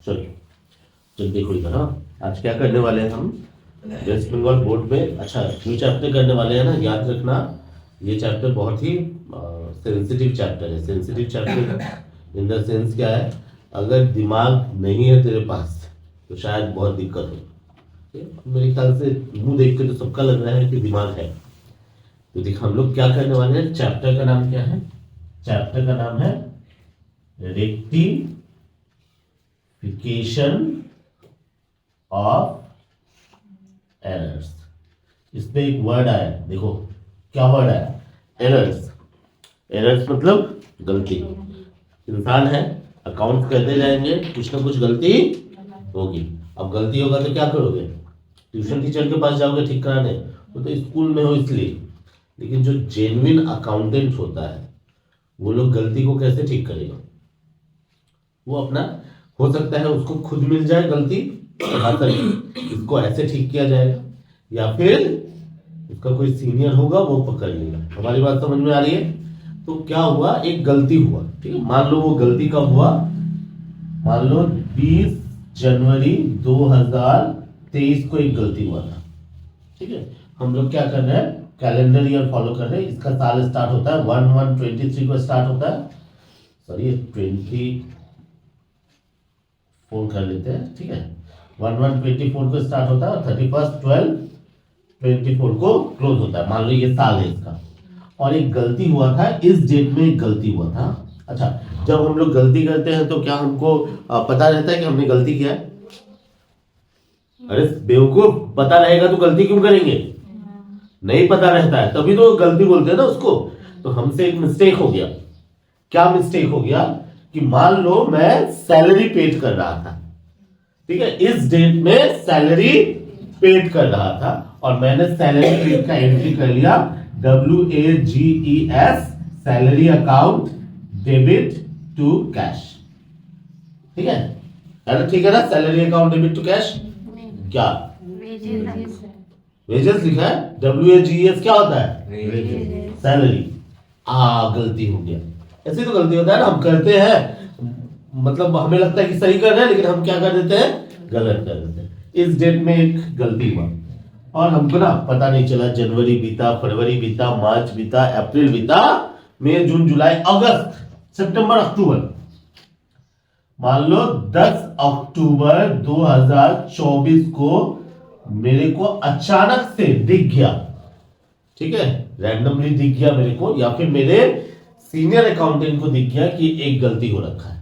चलो जब देखो इधर आज क्या करने वाले हैं हम वेस्ट बंगाल बोर्ड में। अच्छा जो चैप्टर करने वाले हैं ना, याद रखना ये चैप्टर बहुत ही सेंसिटिव चैप्टर है। Sensitive chapter in the sense क्या है, अगर दिमाग नहीं है तेरे पास तो शायद बहुत दिक्कत हो। मेरे ख्याल से मुंह देख के तो सबका लग रहा है कि दिमाग है। तो देख हम लोग क्या करने वाले हैं, चैप्टर का नाम क्या है, चैप्टर का नाम है रेक्टिफिकेशन ऑफ एरर्स। इसमें एक वर्ड आया, देखो क्या वर्ड आया, एरर्स। एरर्स मतलब गलती। इंसान है, अकाउंट करते जाएंगे, कुछ ना कुछ गलती होगी। अब गलती होगा तो क्या करोगे, ट्यूशन टीचर के पास जाओगे ठीक कराने, वो तो स्कूल में हो इसलिए। लेकिन जो जेन्युइन अकाउंटेंट होता है वो लोग गलती को कैसे ठीक करेगा, वो अपना हो सकता है उसको खुद मिल जाए गलती, इसको ऐसे ठीक किया जाएगा, या फिर उसका कोई सीनियर होगा वो पकड़ लेगा। हमारी बात समझ में आ रही है। तो क्या हुआ, एक गलती हुआ, ठीक है। मान लो वो गलती कब हुआ, मान लो 20 जनवरी 2023 को एक गलती हुआ था, ठीक है। हम लोग क्या कर रहे हैं, कैलेंडर ईयर फॉलो कर रहे हैं। इसका साल स्टार्ट होता है 1/1/23 को स्टार्ट होता है, सॉरी 24 कर लेते हैं, ठीक है। 1/1/24 को स्टार्ट होता है और 31/12/24 को क्लोज होता है। मान लो ये साल है इसका, और एक गलती हुआ था, इस डेट में एक गलती हुआ था। अच्छा, जब हम लोग गलती करते हैं तो क्या हमको पता रहता है कि हमने गलती किया है? अरे बेवकूफ, पता रहेगा तो गलती क्यों करेंगे? नहीं पता रहता है तभी तो गलती बोलते हैं ना उसको। तो हमसे एक मिस्टेक हो गया। क्या मिस्टेक हो गया कि मान लो मैं सैलरी पेड कर रहा था, ठीक है, इस डेट में सैलरी पेड कर रहा था और मैंने सैलरी पेड का एंट्री कर लिया WAGES, salary account debit to cash, ठीक है। ठीक है ना, salary account debit to cash क्या वेजेस लिखा है, WAGES क्या होता है, सैलरी। गलती हो गया। ऐसे तो गलती होता है ना, हम करते हैं, मतलब हमें लगता है कि सही कर रहे हैं लेकिन हम क्या कर देते हैं, गलत कर देते हैं। इस डेट में एक गलती हुआ और हमको ना पता नहीं चला, जनवरी बीता, फरवरी बीता, मार्च बीता, अप्रैल बीता, मई, जून, जुलाई, अगस्त, सितंबर, अक्टूबर। मान लो 10 अक्टूबर 2024 को मेरे को अचानक से दिख गया, ठीक है, रैंडमली दिख गया मेरे को, या फिर मेरे सीनियर अकाउंटेंट को दिख गया कि एक गलती हो रखा है,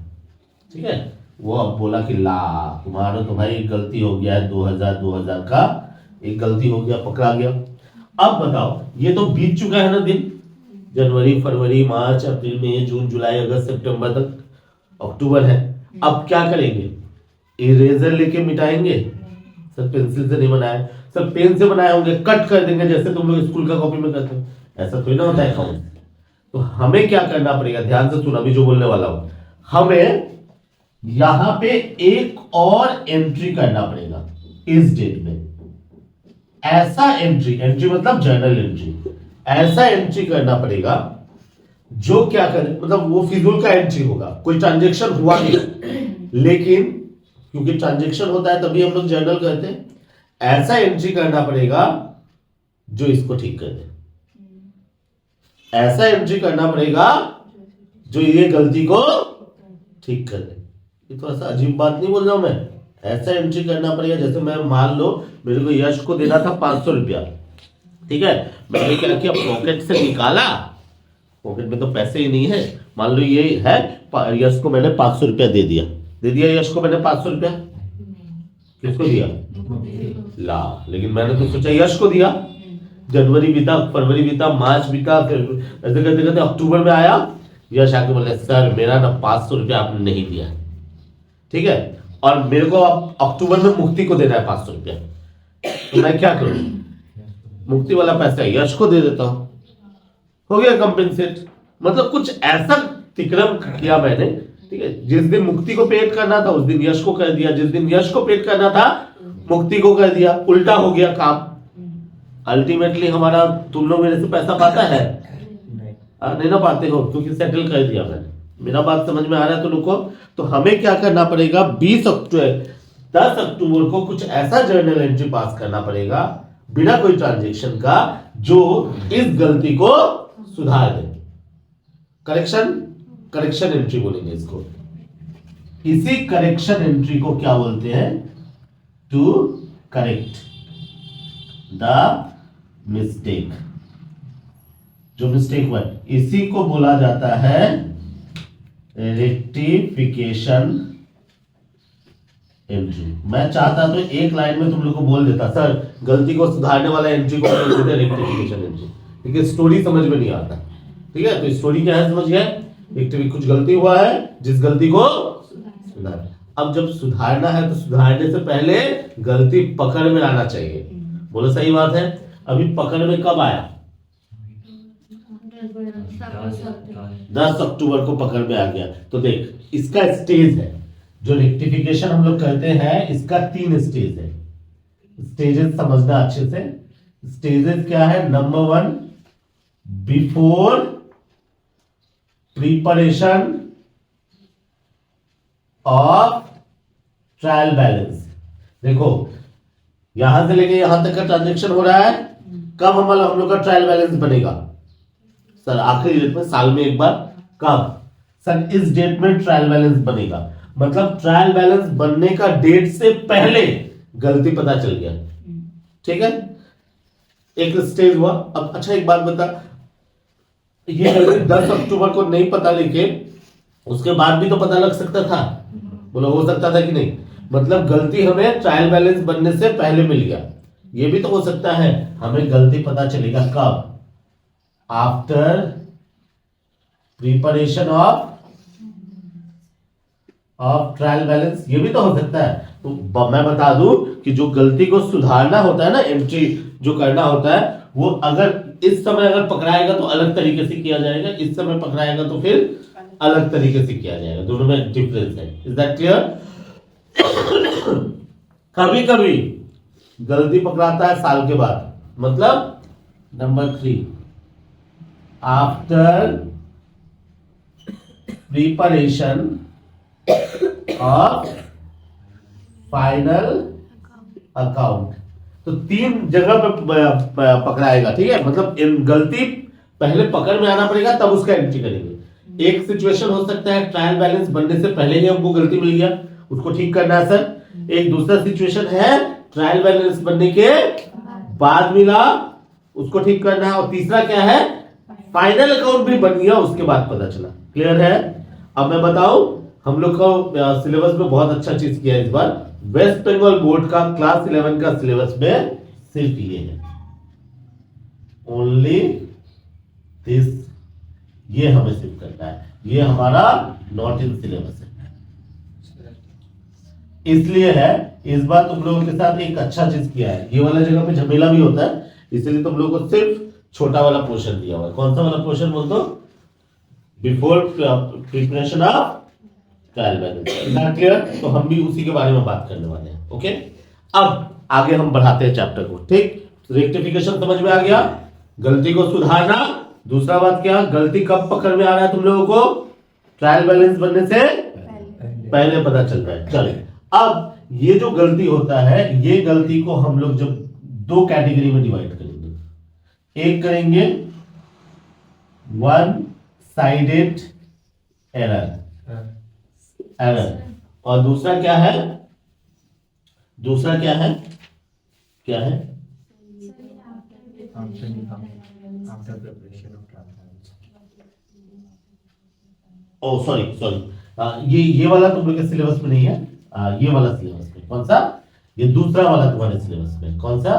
ठीक है। वो अब बोला कि ला तुम्हारा तो भाई एक गलती हो गया है, 2000 का एक गलती हो गया, पकड़ा गया। अब बताओ, ये तो बीत चुका है ना दिन, जनवरी, फरवरी, मार्च, अप्रैल, मई, जून, जुलाई, अगस्त, सितंबर तक, अक्टूबर है। अब क्या करेंगे, इरेजर लेके मिटाएंगे? सर पेंसिल से नहीं बनाए, सर पेन से बनाए होंगे, कट कर देंगे जैसे तुम लोग स्कूल का कॉपी में करते हो। ऐसा थोड़ी ना होता है अकाउंट। तो हमें क्या करना पड़ेगा, ध्यान से सुना अभी जो बोलने वाला हूं। हमें यहां पे एक और एंट्री करना पड़ेगा इस डेट में। ऐसा एंट्री मतलब जर्नल एंट्री, ऐसा एंट्री करना पड़ेगा जो क्या करे, मतलब वो फिजूल का एंट्री होगा, कोई ट्रांजेक्शन हुआ नहीं, लेकिन क्योंकि ट्रांजेक्शन होता है तभी हम लोग जर्नल करते हैं। ऐसा एंट्री करना पड़ेगा जो इसको ठीक कर दे। ऐसा एंट्री करना पड़ेगा जो ये गलती को ठीक कर दे। ये तो ऐसा अजीब बात नहीं बोल रहा हूं मैं, ऐसा एंट्री करना पड़ेगा। जैसे मैं मान लो मेरे को यश को देना था 500 रुपया, ठीक है, मैंने क्या किया, पॉकेट से निकाला, पॉकेट में तो पैसे ही नहीं है, मान लो ये है, यश को मैंने 500 रुपया दे दिया यश को मैंने 500 रुपया, किसको दिया, ला, लेकिन मैंने तो सोचा यश को दिया। जनवरी बीता, फरवरी बीता, मार्च बीता, फिर ऐसे करते करते अक्टूबर में आया, यश आके बोले सर मेरा ना 500 रुपया आपने नहीं दिया, ठीक है, और मेरे को अब अक्टूबर में मुक्ति को देना है 500 रुपया। तो मैं क्या करूं, मुक्ति वाला पैसा यश को दे देता हूं, हो गया कंपेंसेट। मतलब कुछ ऐसा तिक्रम किया मैंने, ठीक है। जिस दिन मुक्ति को पेड करना था उस दिन यश को कर दिया, जिस दिन यश को पेड करना था मुक्ति को कर दिया, उल्टा हो गया काम। अल्टीमेटली हमारा, तुम लोग मेरे से पैसा पाता है नहीं ना पाते हो, क्योंकि सेटल कर दिया मैंने, मेरा बात समझ में आ रहा है तो रुको। तो हमें क्या करना पड़ेगा, 10 अक्टूबर को कुछ ऐसा जर्नल एंट्री पास करना पड़ेगा बिना कोई ट्रांजेक्शन का जो इस गलती को सुधार दे। करेक्शन एंट्री बोलेंगे इसको। इसी करेक्शन एंट्री को क्या बोलते हैं, टू करेक्ट द मिस्टेक। जो मिस्टेक हुआ इसी को बोला जाता है रेक्टिफिकेशन एंट्री। मैं चाहता तो एक लाइन में तुम लोग को बोल देता, सर गलती को सुधारने वाला एंट्री को बोलते हैं रेक्टिफिकेशन एंट्री, लेकिन स्टोरी समझ में नहीं आता। ठीक है, तो स्टोरी क्या है समझ गए, कुछ गलती हुआ है जिस गलती को सुधार। अब जब सुधारना है तो सुधारने से पहले गलती पकड़ में आना चाहिए। बोलो सही बात है। अभी पकड़ में कब आया, 10 अक्टूबर को पकड़ में आ गया। तो देख इसका स्टेज है, जो रेक्टिफिकेशन हम लोग कहते हैं इसका 3 स्टेज है। स्टेजेस समझना अच्छे से। स्टेजेस क्या है, number 1 before preparation of trial balance. देखो यहां से लेके यहां तक का ट्रांजेक्शन हो रहा है, कब हम लोग का ट्रायल बैलेंस बनेगा, सर आखिरी डेट में, साल में एक बार। कब, सर इस डेट में ट्रायल बैलेंस बनेगा। मतलब ट्रायल बैलेंस बनने का डेट से पहले गलती पता चल गया। ठीक है, एक स्टेज हुआ। अब अच्छा एक बात बता, ये गलती 10 अक्टूबर को नहीं पता, लेकिन उसके बाद भी तो पता लग सकता था। बोलो हो सकता था कि नहीं। मतलब गलती हमें ट्रायल बैलेंस बनने से पहले मिल गया। ये भी तो हो सकता है हमें गलती पता चलेगा कब, after preparation of trial balance. ये भी तो हो सकता है। तो मैं बता दूं कि जो गलती को सुधारना होता है ना, एंट्री जो करना होता है, वो अगर इस समय अगर पकड़ाएगा तो अलग तरीके से किया जाएगा, इस समय पकड़ाएगा तो फिर अलग तरीके से किया जाएगा। दोनों में डिफरेंस है। Is that clear. कभी कभी गलती पकड़ाता है साल के बाद। मतलब number 3 after preparation of final account. तो 3 जगह पे पकड़ाएगा। ठीक है, मतलब गलती पहले पकड़ में आना पड़ेगा तब उसका एंट्री करेंगे। एक सिचुएशन हो सकता है ट्रायल बैलेंस बनने से पहले ही हमको गलती मिल गया, उसको ठीक करना है सर। एक दूसरा सिचुएशन है ट्रायल बैलेंस बनने के बाद मिला, उसको ठीक करना है। और तीसरा क्या है, फाइनल अकाउंट भी बन गया, उसके बाद पता चला। क्लियर है। अब मैं बताऊं, हम लोग को सिलेबस में बहुत अच्छा चीज किया है इस बार। वेस्ट बंगाल बोर्ड का क्लास 11 का सिलेबस में सिर्फ ये है, ओनली दिस। ये हमें सिर्फ करना है, ये हमारा नॉट इन सिलेबस है। इसलिए है इस बार तुम लोगों के साथ एक अच्छा चीज किया है। ये वाला जगह पे झमेला भी होता है, इसलिए तुम लोगों को सिर्फ छोटा वाला पोर्शन दिया हुआ है। कौन सा वाला पोर्शन बोल दो, before preparation of trial balance. Clear. तो हम भी उसी के बारे में बात करने वाले हैं। ओके, अब आगे हम बढ़ाते हैं चैप्टर को। ठीक, रेक्टिफिकेशन समझ में आ गया, गलती को सुधारना। दूसरा बात क्या, गलती कब पकड़ में आ रहा है तुम लोगों को, ट्रायल बैलेंस बनने से पहले पता चल रहा है। चलिए, अब ये जो गलती होता है, ये गलती को हम लोग जब 2 कैटेगरी में डिवाइड करेंगे। एक करेंगे वन साइडेड एरर, और दूसरा क्या है, क्या है ओ सॉरी, ये वाला तुम लोग के सिलेबस में नहीं है। ये वाला सिलेबस में कौन सा, ये दूसरा वाला तुम्हारे सिलेबस में कौन सा,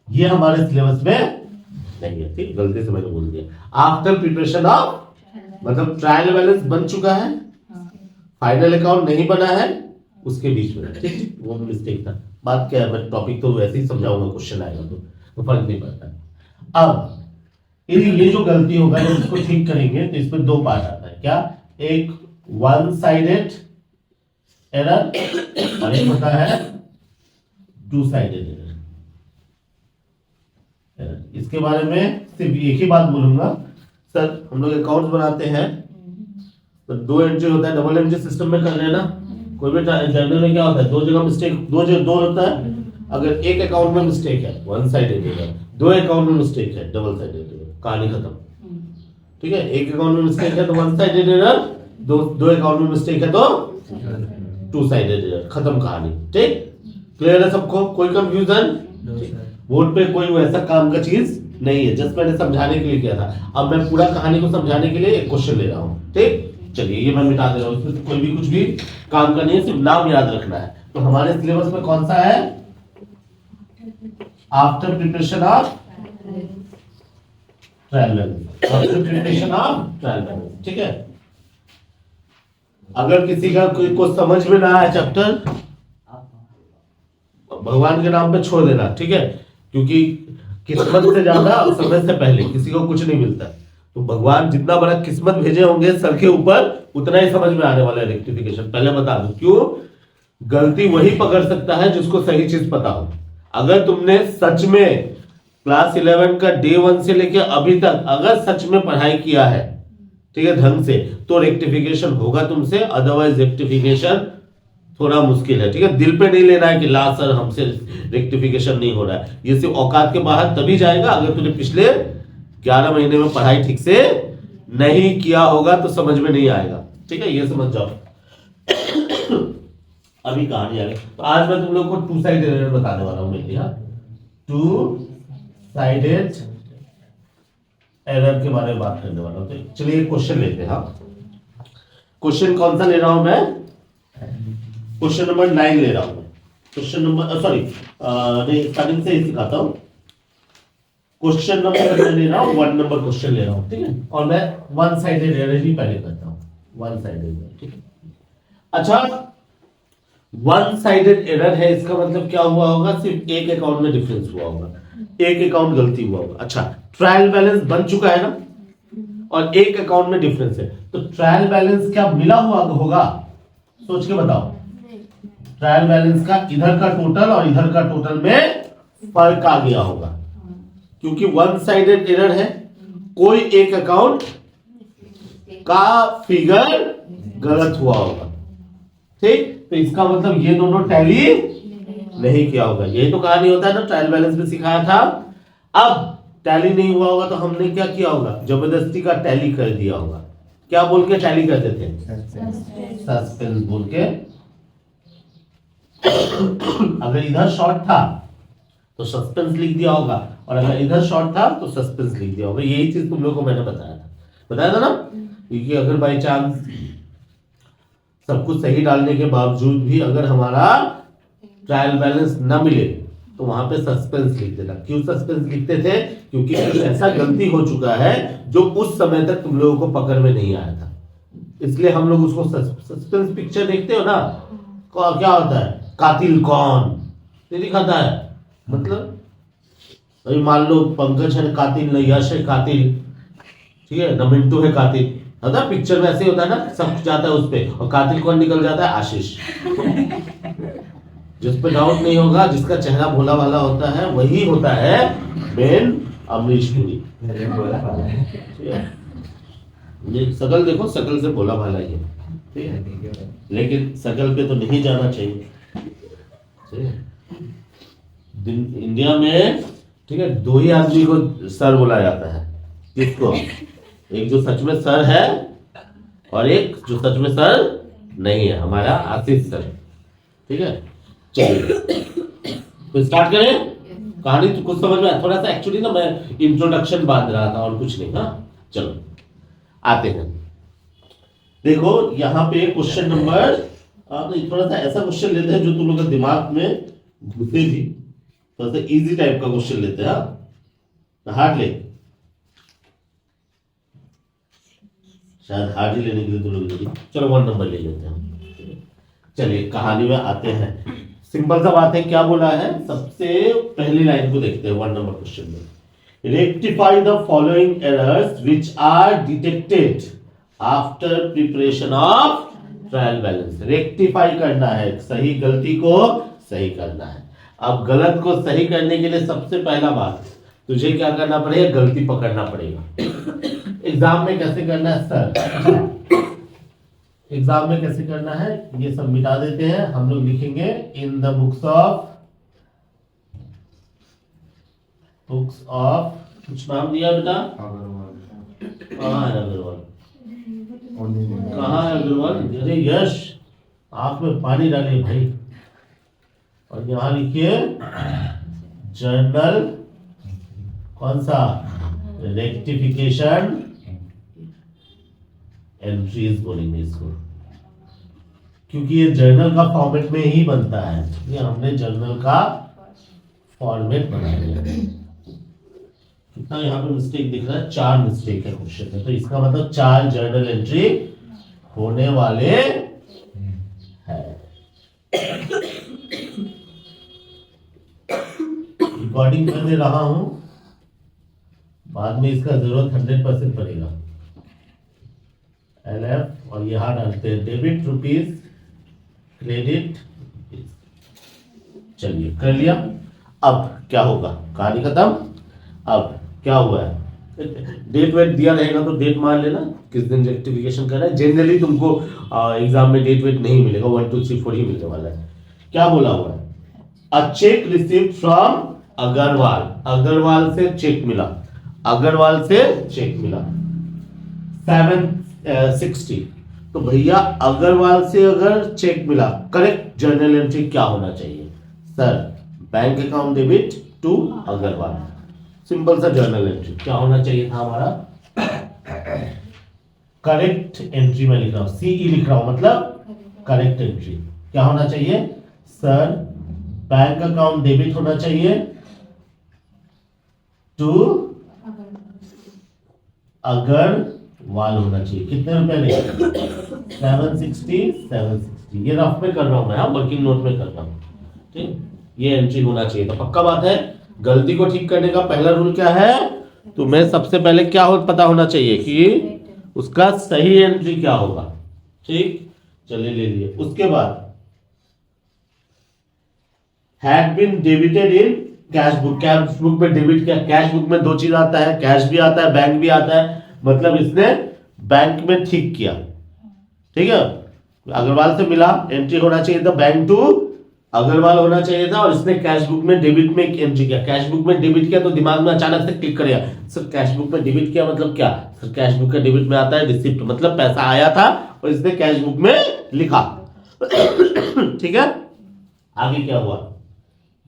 ये हमारे सिलेबस में नहीं है। ठीक, गलती से मैंने बोल दिया। आफ्टर प्रिपरेशन ऑफ, मतलब ट्रायल बैलेंस बन चुका है, फाइनल अकाउंट नहीं बना है, उसके बीच में। ठीक, वो मिस्टेक था। बात क्या है, मैं टॉपिक तो वैसे ही समझाऊंगा, क्वेश्चन आएगा तो फर्क नहीं पड़ता। अब ये जो गलती होगा जब इसको ठीक करेंगे तो इसमें 2 पार्ट आता है। क्या, एक वन साइडेड एरर और एक होता है 2 साइडेड एरर। इसके बारे में सिर्फ एक ही बात बोलूंगा, सर हम लोग अकाउंट्स बनाते हैं तो 2 एंट्री होता है, डबल एंट्री सिस्टम में कर रहे हैं ना। कोई भी जर्नल में क्या होता है, 2 जगह मिस्टेक, 2 होता है। अगर एक अकाउंट में मिस्टेक है, वन साइडेड एरर, 2 अकाउंट में मिस्टेक है, डबल साइडेड एरर, कहानी खत्म। ठीक है, एक अकाउंट में मिस्टेक है तो वन साइडेड एरर, 2 अकाउंट में मिस्टेक है तो 2 साइडेड एरर, खत्म कहानी। ठीक, क्लियर है सबको, कोई कंफ्यूजन? बोर्ड पे कोई वैसा काम का चीज नहीं है, जस्ट मैंने समझाने के लिए किया था। अब मैं पूरा कहानी को समझाने के लिए एक क्वेश्चन ले रहा हूँ। ठीक, चलिए ये मैं मिटा दे रहा हूँ, इसमें तो कोई भी कुछ भी काम का नहीं है, सिर्फ नाम याद रखना है। तो हमारे सिलेबस में कौन सा है? After preparation of trial balance, after preparation of trial balance. ठीक है, अगर किसी का कोई को समझ में ना आए चैप्टर, भगवान के नाम पे छोड़ देना। ठीक है, क्योंकि किस्मत से ज्यादा समय से पहले किसी को कुछ नहीं मिलता। तो भगवान जितना बड़ा किस्मत भेजे होंगे सर के ऊपर, उतना ही समझ में आने वाला है रेक्टिफिकेशन। पहले बता दूं क्यों, गलती वही पकड़ सकता है जिसको सही चीज पता हो। अगर तुमने सच में क्लास 11 का डे 1 से लेकर अभी तक अगर सच में पढ़ाई किया है, ठीक है, ढंग से, तो रेक्टिफिकेशन होगा तुमसे, अदरवाइज रेक्टिफिकेशन थोड़ा मुश्किल है। ठीक है, दिल पे नहीं लेना है कि ला सर हमसे रेक्टिफिकेशन नहीं हो रहा है। ये सिर्फ औकात के बाहर तभी जाएगा अगर तुमने पिछले 11 महीने में पढ़ाई ठीक से नहीं किया होगा, तो समझ में नहीं आएगा। ठीक है, ये समझ जाओ। अभी कहानी आ गई, तो आज मैं तुम लोग को 2 साइडेड एरर बताने वाला हूं। मेरे 2 साइडेड एरर के बारे में बात करने वाला हूं। तो चलिए क्वेश्चन लेते हैं। हाँ, क्वेश्चन कौन सा ले रहा हूं मैं? क्वेश्चन नंबर 9 ले रहा हूं। क्वेश्चन नंबर नहीं, स्टार्टिंग से ही सिखाता हूं। क्वेश्चन नंबर मैं ले रहा हूं, 1 नंबर क्वेश्चन ले रहा हूं। ठीक है, और मैं 1 साइडेड एरर ही पहले करता हूं, 1 साइडेड एरर। ठीक है, अच्छा 1 साइडेड एरर है, इसका मतलब क्या हुआ होगा? सिर्फ एक अकाउंट में डिफरेंस हुआ होगा, एक अकाउंट गलती हुआ होगा। अच्छा, ट्रायल बैलेंस बन चुका है ना, और एक अकाउंट में डिफरेंस है, तो ट्रायल बैलेंस क्या मिला हुआ होगा? सोच के बताओ। ट्रायल बैलेंस का इधर का टोटल और इधर का टोटल में फर्क आ गया होगा, क्योंकि 1 साइडेड एरर है, कोई एक अकाउंट का फिगर गलत हुआ होगा। ठीक, तो इसका मतलब ये दोनों टैली नहीं किया होगा। यही तो कहानी होता है ना, ट्रायल बैलेंस में सिखाया था। अब टैली नहीं हुआ होगा तो हमने क्या किया होगा? जबरदस्ती का टैली कर दिया होगा। क्या बोल के टैली करते थे? सस्पेंस बोल के। अगर इधर शॉर्ट था तो सस्पेंस लिख दिया होगा, और अगर इधर शॉर्ट था तो सस्पेंस लिख दिया होगा। यही चीज तुम लोग को मैंने बताया था ना, क्योंकि अगर बाई चांस सब कुछ सही डालने के बावजूद भी अगर हमारा ट्रायल बैलेंस ना मिले तो वहां पे सस्पेंस लिख देना। क्यों सस्पेंस लिखते थे? क्योंकि ऐसा गलती हो चुका है जो उस समय तक तुम लोगों को पकड़ में नहीं आया था, इसलिए हम लोग उसको सस्पेंस पिक्चर देखते हो ना, क्या होता है? कातिल कौन नहीं दिखाता है, मतलब अभी मान लो पंकज है कातिल, न यश है कातिल, ठीक है, न मिंटू है कातिल, है ना? पिक्चर में ऐसे होता है ना, सब जाता है उस पे, और कातिल कौन निकल जाता है? आशीष। जिस पे डाउट नहीं होगा, जिसका चेहरा भोला भाला होता है, वही होता है मेन अमरीश पुरी। ये शकल देखो, शकल से भोला भाला ही है, ठीक है, लेकिन शकल पे तो नहीं जाना चाहिए। इंडिया में, ठीक है, 2 ही आदमी को सर बोला जाता है। किसको? एक जो सच में सर है और एक जो सच में सर नहीं है, हमारा आशीष सर। ठीक है, चलिए तो स्टार्ट करें कहानी। तो कुछ समझ में आया थोड़ा सा, एक्चुअली ना मैं इंट्रोडक्शन बांध रहा था और कुछ नहीं। हाँ चलो आते हैं। देखो यहाँ पे क्वेश्चन नंबर, थोड़ा सा ऐसा क्वेश्चन लेते हैं जो तुम लोग के दिमाग में घुसे थी, थोड़ा सा इजी टाइप का क्वेश्चन लेते हैं। हार्ड ले, शायद हार्ड ही लेने के लिए तुम लोग, चलो 1 नंबर ले लेते हैं। चलिए कहानी में आते हैं। सिंपल सा बात है, क्या बोला है? सबसे पहली लाइन को देखते हैं 1 नंबर क्वेश्चन में। Rectify the following errors which are detected after preparation of trial balance. Rectify करना है, सही गलती को सही करना है। अब गलत को सही करने के लिए सबसे पहला बात तुझे क्या करना पड़ेगा? गलती पकड़ना पड़ेगा। एग्जाम में कैसे करना है सर? एग्जाम में कैसे करना है ये सब मिटा देते हैं, हम लोग लिखेंगे इन द बुक्स ऑफ कुछ नाम दिया बेटा, कहाँ है अग्रवाल, कहाँ है अग्रवाल? अरे यश आंख में पानी डालिए भाई, और यहां लिखिए जर्नल कौन सा, रेक्टिफिकेशन एंट्रीज बोलेंगे इसको, क्योंकि ये जर्नल का फॉर्मेट में ही बनता है, ये हमने जर्नल का फॉर्मेट बना दिया। कितना यहाँ पे मिस्टेक दिख रहा है? 4 मिस्टेक है क्वेश्चन में, तो इसका मतलब 4 जर्नल एंट्री होने वाले हैं। रिकॉर्डिंग कर दे रहा हूं, बाद में इसका जरूरत 100% पड़ेगा। LF और यहां डालते हैं डेबिट रुपीज, क्रेडिट। चलिए कर लिया। अब क्या होगा, कहानी खत्म। अब क्या हुआ है, डेट वेट दिया रहेगा तो डेट मान लेना किस दिन रेक्टिफिकेशन करना है। जनरली तुमको एग्जाम में डेट वेट नहीं मिलेगा, 1 2 3 4 ही मिलने वाला है। क्या बोला हुआ है, a cheque received from Agarwal, Agarwal से चेक मिला, अग्रवाल से चेक मिला 760। तो भैया अग्रवाल से अगर चेक मिला, करेक्ट जर्नल एंट्री क्या होना चाहिए sir? Bank account debit to Agarwal, simple सा जर्नल एंट्री क्या होना चाहिए था हमारा? करेक्ट एंट्री में लिख रहा हूं, सीई लिख रहा हूं, मतलब करेक्ट एंट्री क्या होना चाहिए सर? बैंक अकाउंट डेबिट होना चाहिए टू अग्रवाल होना चाहिए। कितने रुपए ने? 760। ये रफ में कर रहा हूं मैं, वर्किंग नोट में कर रहा हूं, ठीक। ये एंट्री होना चाहिए। तो पक्का बात है, गलती को ठीक करने का पहला रूल क्या है? तुम्हें सबसे पहले क्या पता होना चाहिए कि उसका सही एंट्री क्या होगा, ठीक। चलिए ले लिए। उसके बाद had been debited in cash book, cash book में डेबिट किया। कैश बुक में 2 चीज आता है, कैश भी आता है, बैंक भी आता है, मतलब इसने बैंक में ठीक किया, ठीक है। अग्रवाल से मिला, एंट्री होना चाहिए था बैंक टू अग्रवाल होना चाहिए था, और इसने कैश बुक में डेबिट में एंट्री किया। कैश बुक में डेबिट किया तो दिमाग में अचानक से क्लिक करेगा, सर कैश बुक में डेबिट किया मतलब क्या? सर कैश बुक का डेबिट में आता है रिसिप्ट, मतलब पैसा आया था और इसने कैश बुक में लिखा। ठीक है, आगे क्या हुआ?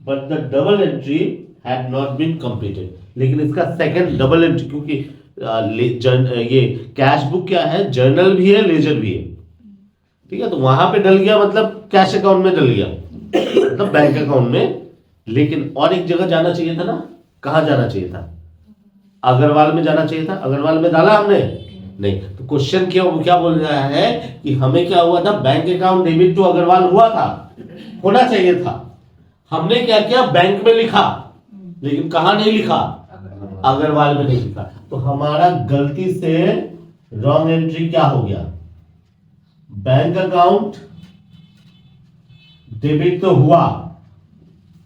But the double entry had not been completed, लेकिन इसका सेकंड डबल एंट्री, क्योंकि ये कैश बुक क्या है, जर्नल भी है, लेजर भी है, ठीक है। तो वहां पे डल गया मतलब कैश अकाउंट में डल गया, मतलब बैंक अकाउंट में। लेकिन और एक जगह जाना चाहिए था ना, कहां जाना चाहिए था? अग्रवाल में जाना चाहिए था। अग्रवाल में डाला हमने नहीं, तो क्वेश्चन क्या बोल रहा है कि हमें क्या हुआ था? Bank account debit to Agarwal हुआ था, होना चाहिए था। हमने क्या किया? बैंक में लिखा, लेकिन कहां नहीं लिखा? अग्रवाल में नहीं लिखा। तो हमारा गलती से रॉन्ग एंट्री क्या हो गया? बैंक अकाउंट डेबिट तो हुआ,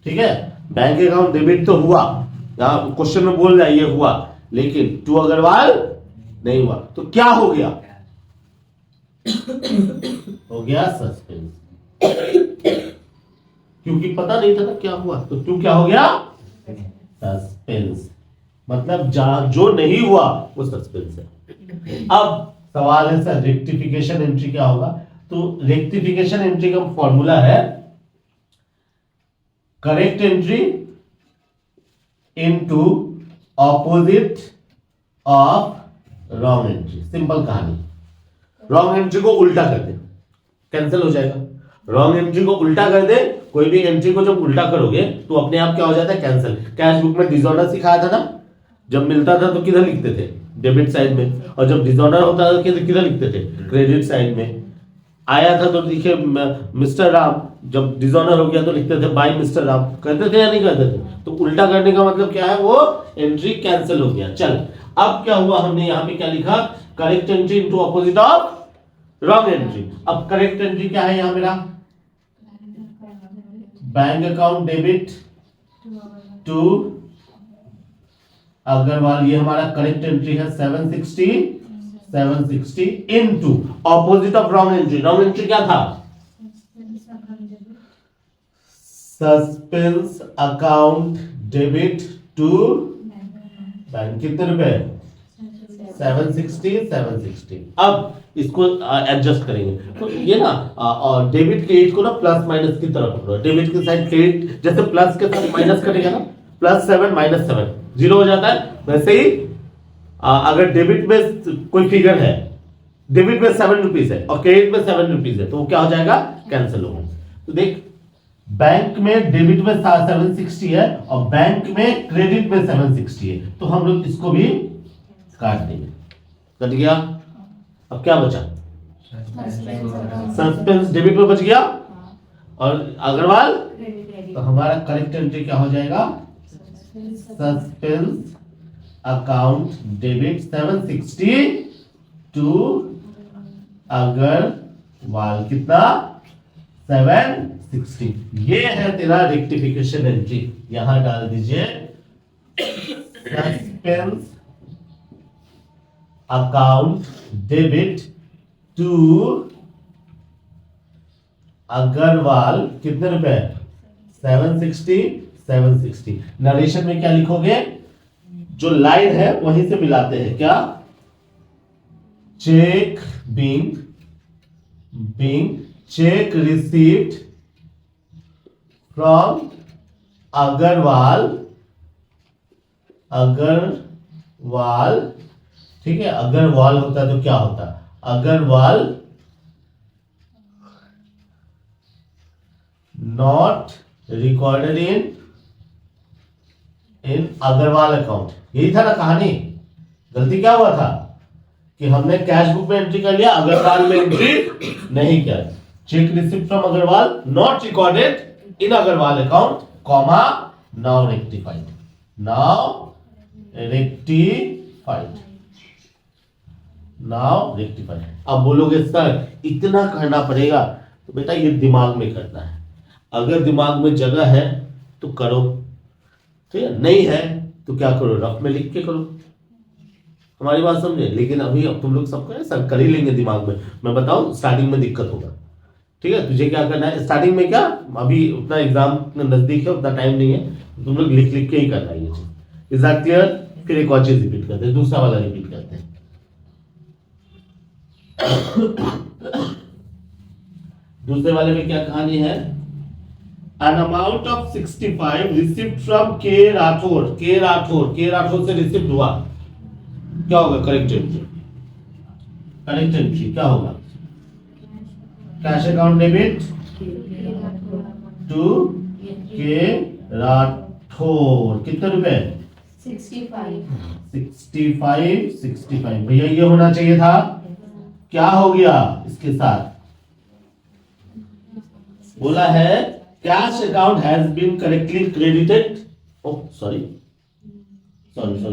ठीक है, बैंक अकाउंट डेबिट तो हुआ, यहां क्वेश्चन में बोल रहा है ये हुआ, लेकिन टू अग्रवाल नहीं हुआ। तो क्या हो गया? हो गया सस्पेंस, क्योंकि पता नहीं था ना क्या हुआ। तो टू क्या हो गया? सस्पेंस, मतलब जो नहीं हुआ वो सस्पेंस है। अब सवाल है सर रेक्टिफिकेशन एंट्री क्या होगा? तो रेक्टिफिकेशन एंट्री का फॉर्मूला है correct entry into opposite of wrong entry. Simple कहानी, रॉन्ग एंट्री को उल्टा कर दे, कैंसिल हो जाएगा। रॉन्ग एंट्री को उल्टा कर दे, कोई भी एंट्री को जब उल्टा करोगे तो अपने आप क्या हो जाता है? कैंसिल। कैश बुक में डिसऑर्डर सिखाया था ना, जब मिलता था तो किधर लिखते थे? डेबिट साइड में, और जब डिसऑर्डर होता था किधर लिखते थे? क्रेडिट साइड में। आया था तो लिखे मिस्टर राम, जब डिसऑनर हो गया तो लिखते थे बाय मिस्टर राम। करते थे या नहीं करते थे? तो उल्टा करने का मतलब क्या है? वो एंट्री कैंसिल हो गया। चल अब क्या हुआ? हमने यहां पे क्या लिखा? Correct entry into opposite of wrong entry. अब करेक्ट एंट्री क्या है यहां मेरा? Bank account debit to Agarwal, ये हमारा करेक्ट एंट्री है 760 into opposite of wrong entry. Wrong entry क्या था? Suspense account debit to bank. कितने रुपए? 760। अब इसको एडजस्ट करेंगे तो ये ना और डेबिट क्रेडिट को ना प्लस माइनस की तरफ पकड़ो। डेबिट की साइड क्रेडिट, जैसे प्लस के साथ माइनस कटेगा ना, +7 -7 जीरो हो जाता है। वैसे ही अगर डेबिट में कोई फिगर है, डेबिट में 7 रुपीज है और क्रेडिट में 7 रुपीज है, तो वो क्या हो जाएगा? कैंसिल होगा। तो देख, बैंक में डेबिट में 760 है और बैंक में क्रेडिट में 760 है, तो हम लोग इसको भी काट देंगे। कट गया। अब क्या बचा? सस्पेंस डेबिट में बच गया और अग्रवाल, तो हमारा करेक्ट एंट्री क्या हो जाएगा? Suspense account debit 760 to Agarwal. कितना? 760। ये है तेरा रेक्टिफिकेशन एंट्री। यहां डाल दीजिए suspense account debit to Agarwal. कितने रुपए? 760। नरेशन में क्या लिखोगे? जो लाइन है वहीं से मिलाते हैं। क्या? Cheque being cheque received from Agarwal. ठीक है, अग्रवाल होता है तो क्या होता? Agarwal not recorded in Agarwal account. यही था ना कहानी। गलती क्या हुआ था कि हमने कैश बुक में एंट्री कर लिया, अग्रवाल में एंट्री नहीं किया। Cheque received from Agarwal not recorded in Agarwal account, comma, now rectified. अब बोलोगे सर इतना करना पड़ेगा, तो बेटा ये दिमाग में करना है। अगर दिमाग में जगह है तो करो, ठीक है, नहीं है तो क्या करो? रफ में लिख के करो। हमारी बात समझे? लेकिन अभी अब तुम लोग सबको सर कर ही लेंगे दिमाग में। मैं बताऊं, स्टार्टिंग में दिक्कत होगा। ठीक है, तुझे क्या करना है स्टार्टिंग में? क्या अभी उतना एग्जाम नजदीक है, उतना टाइम नहीं है, तुम लोग लिख लिख के ही करना है ये चीज। Is that clear? फिर एक और चीज रिपीट करते हैं, दूसरा वाला रिपीट करते हैं। दूसरे वाले में क्या कहानी है? An amount of 65 received from K Rathore से रिसीव हुआ। क्या होगा करेक्ट एंट्री? क्या होगा? कैश अकाउंट डेबिट टू के राठौर। कितने रुपए? 65। भैया ये होना चाहिए था। क्या हो गया इसके साथ? बोला है cash account has been correctly credited. Sorry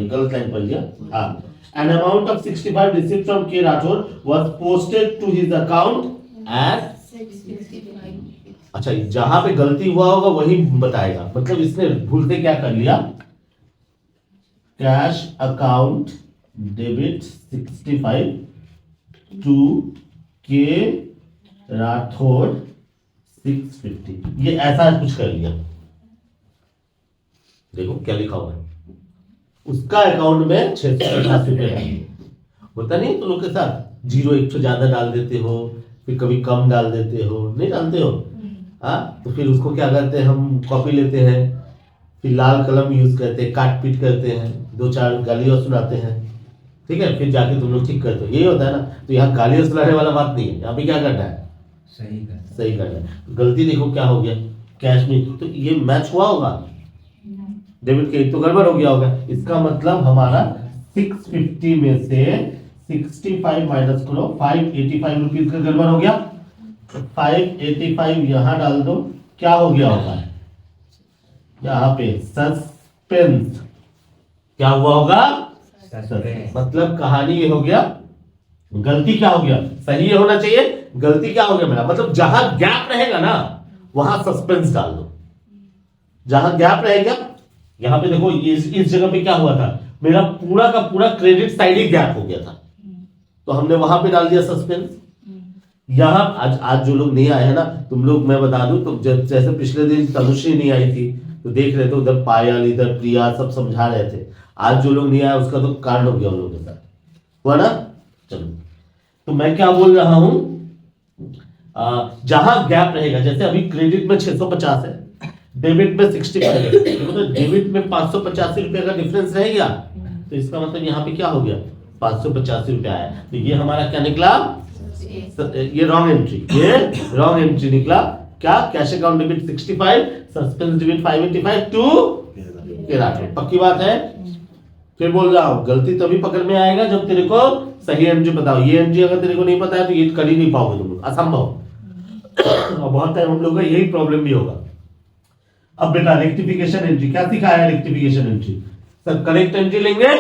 गलत लाइन पढ़ लिया। हाँ, an amount of 65 received from K Rathore was posted to his account at 665। अच्छा, जहां पे गलती हुआ होगा वही बताएगा। मतलब इसने भूल से क्या कर लिया? कैश अकाउंट डेबिट 65 टू के राठौर 650। ये ऐसा कुछ कर लिया। देखो क्या लिखा हुआ है, उसका अकाउंट में 688 रुपए है। होता नहीं तो लोग के साथ 0 1 तो ज्यादा डाल देते हो, फिर कभी कम डाल देते हो, नहीं डालते हो? हाँ, तो फिर उसको क्या करते हैं, हम कॉपी लेते हैं, फिर लाल कलम यूज करते हैं, काट पीट करते हैं, 2-4 गालियां सुनाते हैं, ठीक है, फिर जाके तुम लोग ठीक करते हो। यही होता है ना। तो यहाँ गालियां सुनाने वाला बात नहीं है, यहाँ पे क्या करना है? सही करना है। गलती देखो क्या हो गया कैश में, तो ये मैच हुआ होगा, डेबिट क्रेडिट तो गड़बड़ हो गया होगा। इसका मतलब हमारा 650 में से 65 माइनस करो, 585 रुपीज का गड़बड़ हो गया। 585 यहां डाल दो, क्या हो गया होगा यहाँ पे? सस्पेंस। क्या हुआ होगा? मतलब कहानी ये हो गया, गलती क्या हो गया? सही ये होना चाहिए, गलती क्या हो गया मेरा? मतलब जहां गैप रहेगा ना वहां सस्पेंस डाल दो। जहां गैप रहेगा, यहां पे देखो इस जगह पे क्या हुआ था? मेरा पूरा का पूरा क्रेडिट साइड ही गैप हो गया था, तो हमने वहां पे डाल दिया सस्पेंस। यहाँ आज जो लोग नहीं आए हैं ना, तुम लोग मैं बता दूं तो जैसे पिछले दिन तनुश्री नहीं आई थी तो देख रहे थे उधर पायल इधर प्रिया सब समझा रहे थे। आज जो लोग नहीं आए उसका तो कारण हो गया उन लोगों के साथ, हुआ ना। चलो तो मैं क्या बोल रहा हूं, जहां गैप रहेगा, जैसे अभी क्रेडिट में 650 है, डेबिट में 65 है, मतलब डेबिट में 585 रुपए का डिफरेंस रह गया, तो इसका मतलब यहाँ पे क्या हो गया 585 रुपया आया, तो ये हमारा क्या निकला, ये रॉन्ग एंट्री, ये रॉन्ग एंट्री निकला। क्या, cash account debit 65, suspense debit 585 to केराठौड़। पक्की बात है। फिर बोल रहा हूं गलती तभी पकड़ में आएगा जब तेरे को सही एंट्री बताओ। ये एंट्री अगर तेरे को नहीं पता है तो ये कर ही नहीं पाओगे तुम, असंभव। और बहुत टाइम हम लोग का यही प्रॉब्लम भी होगा। अब बेटा रेक्टिफिकेशन एंट्री क्या सिखाया है, rectification entry sir correct entry लेंगे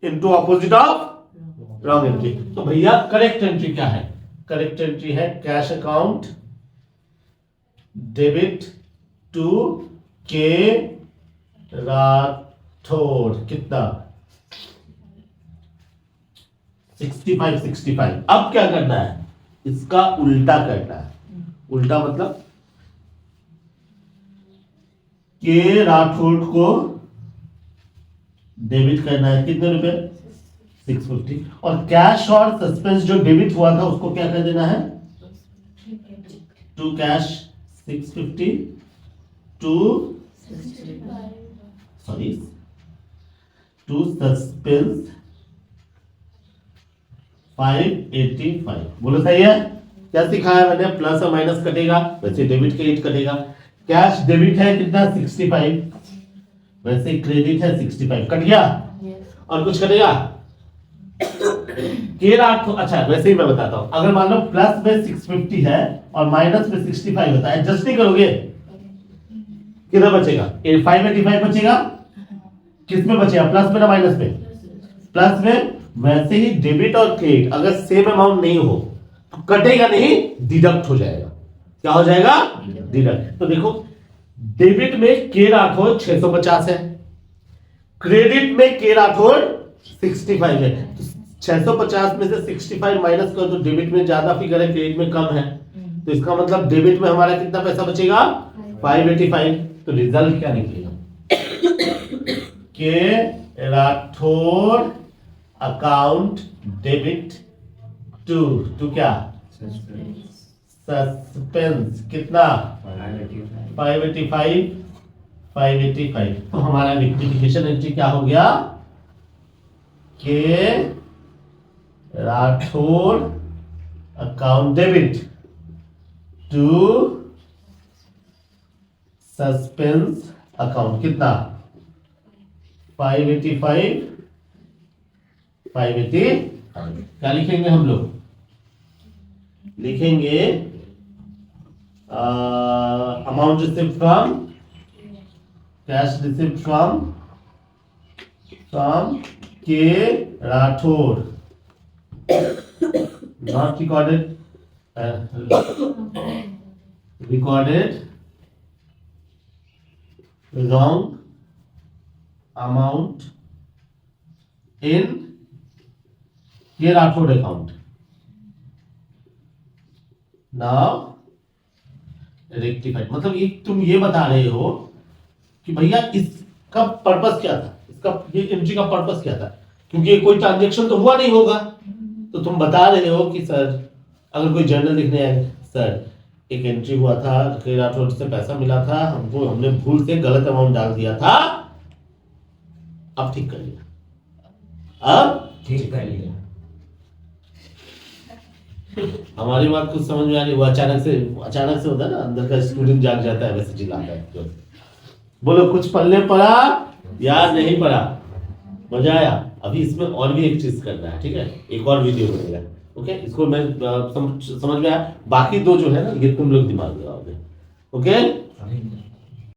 into opposite of wrong entry. तो भैया करेक्ट एंट्री क्या है, करेक्ट एंट्री है cash account debit to K Rathore, कितना 65। अब क्या करना है, इसका उल्टा करना है। उल्टा मतलब के राठौड़ को डेबिट करना है कितने रुपए 650, और कैश और सस्पेंस जो डेबिट हुआ था उसको क्या कर देना है टू कैश 650 टू सस्पेंस 585। बोलो सही है। क्या सिखाया मैंने, प्लस और माइनस कटेगा, वैसे डेबिट क्रेडिट कटेगा। कैश डेबिट है कितना 65, वैसे क्रेडिट है 65, कट गया। और कुछ कटेगा के राठौड़, अच्छा वैसे ही मैं बताता हूं, अगर मान लो प्लस में 650 है और माइनस में 65 होता है, एडजस्ट नहीं करोगे, कितना बचेगा 585 बचेगा। किस में बचेगा, प्लस में ना माइनस में, प्लस में। वैसे ही डेबिट और क्रेडिट अगर सेम अमाउंट नहीं हो तो कटेगा नहीं, डिडक्ट हो जाएगा। क्या हो जाएगा, डिडक्ट। तो देखो डेबिट में के राठौड़ 650 है, क्रेडिट में के राठौड़ 65 है, तो 650 में से 65 माइनस कर दो, डेबिट में ज्यादा फिगर है क्रेडिट में कम है, तो इसका मतलब डेबिट में हमारा कितना पैसा बचेगा 585। तो रिजल्ट क्या निकलेगा, के राठौड़ अकाउंट डेबिट टू क्या सस्पेंस कितना 585। तो हमारा रेक्टिफिकेशन एंट्री क्या हो गया, K Rathore account debit to suspense account कितना 585। क्या लिखेंगे हम लोग, लिखेंगे amount received from cash received from K Rathore, not recorded wrong amount in के राठौड़ अकाउंट। नाउ रेक्टिफाइड, मतलब ये तुम ये बता रहे हो कि भैया इसका पर्पस क्या था, इसका ये एंट्री का पर्पस क्या था, क्योंकि कोई ट्रांजैक्शन तो हुआ नहीं होगा। तो तुम बता रहे हो कि सर अगर कोई जर्नल लिखने आए, सर एक एंट्री हुआ था, के राठौड़ से पैसा मिला था हमको, हमने भूल से गलत अमाउंट डाल दिया था, अब ठीक कर लिया, अब ठीक कर लिया। हमारी बात कुछ समझ में आ रही, वो अचानक से होता है ना, अंदर का स्टूडेंट जाग जाता है, वैसे चिल्लाता है। बोलो कुछ पढ़ने पड़ा या नहीं पढ़ा, मजा आया। अभी इसमें और भी एक चीज करना है, ठीक है, एक और वीडियो बनेगा, ओके। इसको मैं समझ में आया, बाकी दो जो है ना ये तुम लोग दिमाग लगाओगे, ओके।